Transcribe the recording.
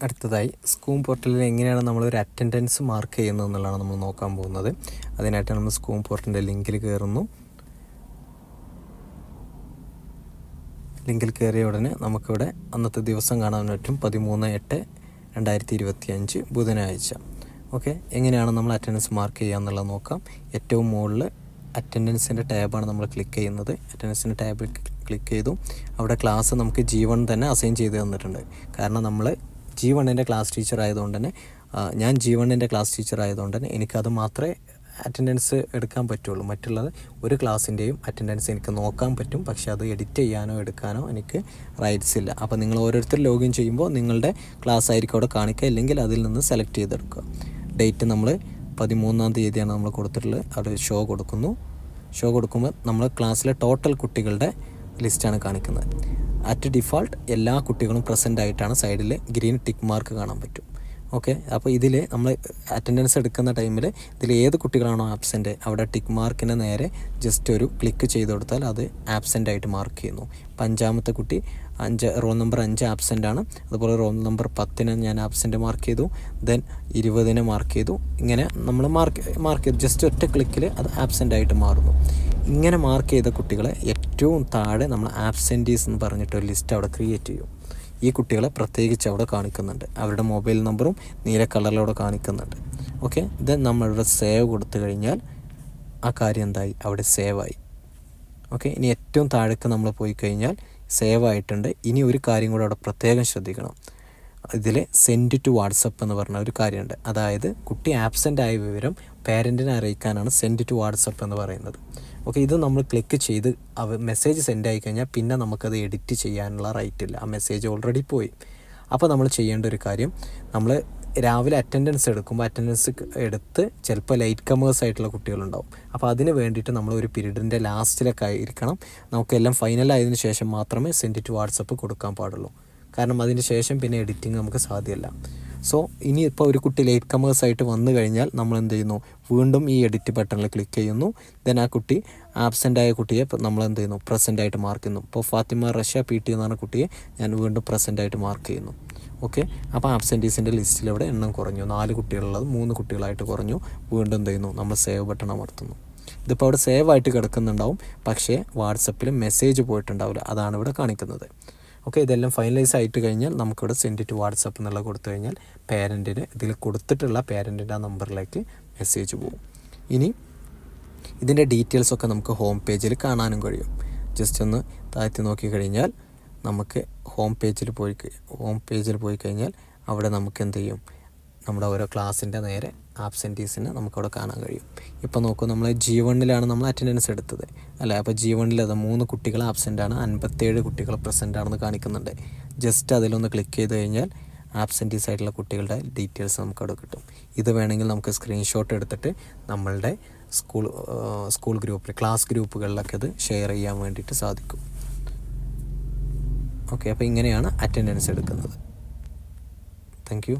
അടുത്തതായി സ്കൂം പോർട്ടലിൽ എങ്ങനെയാണ് നമ്മളൊരു അറ്റൻഡൻസ് മാർക്ക് ചെയ്യുന്നത് എന്നുള്ളതാണ് നമ്മൾ നോക്കാൻ പോകുന്നത്. അതിനായിട്ട് നമ്മൾ സ്കൂം പോർട്ടലിൻ്റെ ലിങ്കിൽ കയറുന്നു. ലിങ്കിൽ കയറിയ ഉടനെ നമുക്കിവിടെ അന്നത്തെ ദിവസം കാണാൻ പറ്റും, 13/8/2025 ബുധനാഴ്ച. ഓക്കെ, എങ്ങനെയാണ് നമ്മൾ അറ്റൻഡൻസ് മാർക്ക് ചെയ്യുക എന്നുള്ളത് നോക്കാം. ഏറ്റവും മുകളിൽ അറ്റൻഡൻസിൻ്റെ ടാബാണ് നമ്മൾ ക്ലിക്ക് ചെയ്യുന്നത്. അറ്റൻഡൻസിൻ്റെ ടാബിൽ ക്ലിക്ക് ചെയ്തു. അവിടെ ക്ലാസ് നമുക്ക് G1 തന്നെ അസൈൻ ചെയ്ത് തന്നിട്ടുണ്ട്. കാരണം നമ്മൾ G1-ൻ്റെ ക്ലാസ് ടീച്ചർ ആയതുകൊണ്ട് തന്നെ, ഞാൻ G1-ൻ്റെ ക്ലാസ് ടീച്ചർ ആയതുകൊണ്ട് തന്നെ എനിക്കത് മാത്രമേ അറ്റൻഡൻസ് എടുക്കാൻ പറ്റുള്ളൂ. മറ്റുള്ളത് ഒരു ക്ലാസ്സിൻ്റെയും അറ്റൻഡൻസ് എനിക്ക് നോക്കാൻ പറ്റും, പക്ഷേ അത് എഡിറ്റ് ചെയ്യാനോ എടുക്കാനോ എനിക്ക് റൈറ്റ്സ് ഇല്ല. അപ്പോൾ നിങ്ങൾ ഓരോരുത്തർ ലോഗിൻ ചെയ്യുമ്പോൾ നിങ്ങളുടെ ക്ലാസ് ആയിരിക്കും അവിടെ കാണിക്കുക, ഇല്ലെങ്കിൽ അതിൽ നിന്ന് സെലക്ട് ചെയ്തെടുക്കുക. ഡേറ്റ് നമ്മൾ 13-ാം തീയതിയാണ് നമ്മൾ കൊടുത്തിട്ടുള്ളത്. അവിടെ ഷോ കൊടുക്കുന്നു. ഷോ കൊടുക്കുമ്പോൾ നമ്മൾ ക്ലാസ്സിലെ ടോട്ടൽ കുട്ടികളുടെ ലിസ്റ്റാണ് കാണിക്കുന്നത്. അറ്റ് ഡിഫോൾട്ട് എല്ലാ കുട്ടികളും പ്രസൻ്റ് ആയിട്ടാണ് സൈഡിൽ ഗ്രീൻ ടിക്ക് മാർക്ക് കാണാൻ പറ്റും. ഓക്കെ, അപ്പോൾ ഇതിൽ നമ്മൾ അറ്റൻഡൻസ് എടുക്കുന്ന ടൈമിൽ ഇതിൽ ഏത് കുട്ടികളാണോ ആബ്സെൻ്റ് അവിടെ ടിക്ക് മാർക്കിന് നേരെ ജസ്റ്റ് ഒരു ക്ലിക്ക് ചെയ്ത് കൊടുത്താൽ അത് ആബ്സെൻ്റ് ആയിട്ട് മാർക്ക് ചെയ്യുന്നു. അപ്പോൾ 5-ാമത്തെ കുട്ടി റോൾ നമ്പർ 5 ആബ്സെൻ്റ് ആണ്. അതുപോലെ റോൾ നമ്പർ 10 ഞാൻ ആബ്സെൻ്റ് മാർക്ക് ചെയ്തു. ദെൻ 20 മാർക്ക് ചെയ്തു. ഇങ്ങനെ നമ്മൾ മാർക്ക് ചെയ്തു. ജസ്റ്റ് ഒറ്റ ക്ലിക്കിൽ അത് ആബ്സെൻ്റ് ആയിട്ട് മാറുന്നു. ഇങ്ങനെ മാർക്ക് ചെയ്ത കുട്ടികളെ ഏറ്റവും താഴെ നമ്മൾ ആബ്സെൻറ്റീസ് എന്ന് പറഞ്ഞിട്ടൊരു ലിസ്റ്റ് അവിടെ ക്രിയേറ്റ് ചെയ്യും. ഈ കുട്ടികളെ പ്രത്യേകിച്ച് അവിടെ കാണിക്കുന്നുണ്ട്. അവരുടെ മൊബൈൽ നമ്പറും നീല കളറിലൂടെ കാണിക്കുന്നുണ്ട്. ഓക്കെ, ദെൻ നമ്മളിവിടെ സേവ് കൊടുത്തു കഴിഞ്ഞാൽ ആ കാര്യം എന്തായി, അവിടെ സേവായി. ഓക്കെ, ഇനി ഏറ്റവും താഴേക്ക് നമ്മൾ പോയി കഴിഞ്ഞാൽ സേവ് ആയിട്ടുണ്ട്. ഇനി ഒരു കാര്യം കൂടെ അവിടെ പ്രത്യേകം ശ്രദ്ധിക്കണം. ഇതിൽ സെൻഡ് ടു വാട്സപ്പ് എന്ന് പറഞ്ഞ ഒരു കാര്യമുണ്ട്. അതായത് കുട്ടി ആബ്സെൻ്റ് ആയ വിവരം പേരൻറ്റിനെ അറിയിക്കാനാണ് സെൻഡ് ടു വാട്സപ്പ് എന്ന് പറയുന്നത്. ഓക്കെ, ഇത് നമ്മൾ ക്ലിക്ക് ചെയ്ത് മെസ്സേജ് സെൻഡ് ആയി കഴിഞ്ഞാൽ പിന്നെ നമുക്കത് എഡിറ്റ് ചെയ്യാനുള്ള റൈറ്റ് ഇല്ല. ആ മെസ്സേജ് ഓൾറെഡി പോയി. അപ്പോൾ നമ്മൾ ചെയ്യേണ്ട ഒരു കാര്യം, നമ്മൾ രാവിലെ അറ്റൻഡൻസ് എടുക്കുമ്പോൾ അറ്റൻഡൻസ് എടുത്ത് ചിലപ്പോൾ ലൈറ്റ് കമേഴ്സ് ആയിട്ടുള്ള കുട്ടികളുണ്ടാവും. അപ്പോൾ അതിന് വേണ്ടിയിട്ട് നമ്മൾ ഒരു പീരീഡിൻ്റെ ലാസ്റ്റിലൊക്കെ ആയിരിക്കണം നമുക്കെല്ലാം ഫൈനലായതിനു ശേഷം മാത്രമേ സെൻഡ് ടു വാട്സപ്പ് കൊടുക്കാൻ പാടുള്ളൂ. കാരണം അതിന് ശേഷം പിന്നെ എഡിറ്റിംഗ് നമുക്ക് സാധ്യമല്ല. സോ ഇനിയിപ്പോൾ ഒരു കുട്ടി ലേറ്റ് കമേഴ്സ് ആയിട്ട് വന്നു കഴിഞ്ഞാൽ നമ്മൾ എന്ത് ചെയ്യുന്നു, വീണ്ടും ഈ എഡിറ്റ് ബട്ടണിൽ ക്ലിക്ക് ചെയ്യുന്നു. ദെൻ ആ കുട്ടി ആബ്സെൻ്റ് ആയ കുട്ടിയെ നമ്മൾ എന്ത് ചെയ്യുന്നു, പ്രസൻ്റ് ആയിട്ട് മാർക്ക് ചെയ്യുന്നു. ഇപ്പോൾ ഫാത്തിമ റഷ്യ PT എന്ന് പറഞ്ഞ കുട്ടിയെ ഞാൻ വീണ്ടും പ്രസൻ്റ് ആയിട്ട് മാർക്ക് ചെയ്യുന്നു. ഓക്കെ, അപ്പോൾ ആബ്സെൻറ്റീസിൻ്റെ ലിസ്റ്റിൽ ഇവിടെ എണ്ണം കുറഞ്ഞു. 4 കുട്ടികളുള്ളത് 3 കുട്ടികളായിട്ട് കുറഞ്ഞു. വീണ്ടും എന്ത് ചെയ്യുന്നു, നമ്മൾ സേവ് ബട്ടൺ അമർത്തുന്നു. ഇതിപ്പോൾ അവിടെ സേവ് ആയിട്ട് കിടക്കുന്നുണ്ടാവും, പക്ഷേ വാട്സപ്പിൽ മെസ്സേജ് പോയിട്ടുണ്ടാവില്ല. അതാണ് ഇവിടെ കാണിക്കുന്നത്. ഓക്കെ, ഇതെല്ലാം ഫൈനലൈസ് ആയിട്ട് കഴിഞ്ഞാൽ നമുക്കിവിടെ സെൻഡ് ടു വാട്സപ്പ് എന്നുള്ളത് കൊടുത്തു കഴിഞ്ഞാൽ പേരൻറ്റിന് ഇതിൽ കൊടുത്തിട്ടുള്ള പേരൻറ്റിൻ്റെ ആ നമ്പറിലേക്ക് മെസ്സേജ് പോകും. ഇനി ഇതിൻ്റെ ഡീറ്റെയിൽസൊക്കെ നമുക്ക് ഹോം പേജിൽ കാണാനും കഴിയും. ജസ്റ്റ് ഒന്ന് താഴ്ത്തി നോക്കി കഴിഞ്ഞാൽ നമുക്ക് ഹോം പേജിൽ പോയി കഴിഞ്ഞാൽ അവിടെ നമുക്ക് എന്ത് ചെയ്യും, നമ്മുടെ ഓരോ ക്ലാസ്സിൻ്റെ നേരെ ആബ്സെൻറ്റീസിനെ നമുക്കവിടെ കാണാൻ കഴിയും. ഇപ്പോൾ നോക്കൂ, നമ്മൾ G1-ലാണ് നമ്മൾ അറ്റൻഡൻസ് എടുത്തത് അല്ലേ. അപ്പോൾ G1-ൽ അത് 3 കുട്ടികൾ ആബ്സെൻ്റാണ്, 57 കുട്ടികൾ പ്രസൻ്റ് ആണെന്ന് കാണിക്കുന്നുണ്ട്. ജസ്റ്റ് അതിലൊന്ന് ക്ലിക്ക് ചെയ്ത് കഴിഞ്ഞാൽ ആബ്സെൻറ്റീസ് ആയിട്ടുള്ള കുട്ടികളുടെ ഡീറ്റെയിൽസ് നമുക്കവിടെ കിട്ടും. ഇത് വേണമെങ്കിൽ നമുക്ക് സ്ക്രീൻഷോട്ട് എടുത്തിട്ട് നമ്മളുടെ സ്കൂൾ ഗ്രൂപ്പിൽ ക്ലാസ് ഗ്രൂപ്പുകളിലൊക്കെ ഇത് ഷെയർ ചെയ്യാൻ വേണ്ടിയിട്ട് സാധിക്കും. ഓക്കെ, അപ്പോൾ ഇങ്ങനെയാണ് അറ്റൻഡൻസ് എടുക്കുന്നത്. Thank you.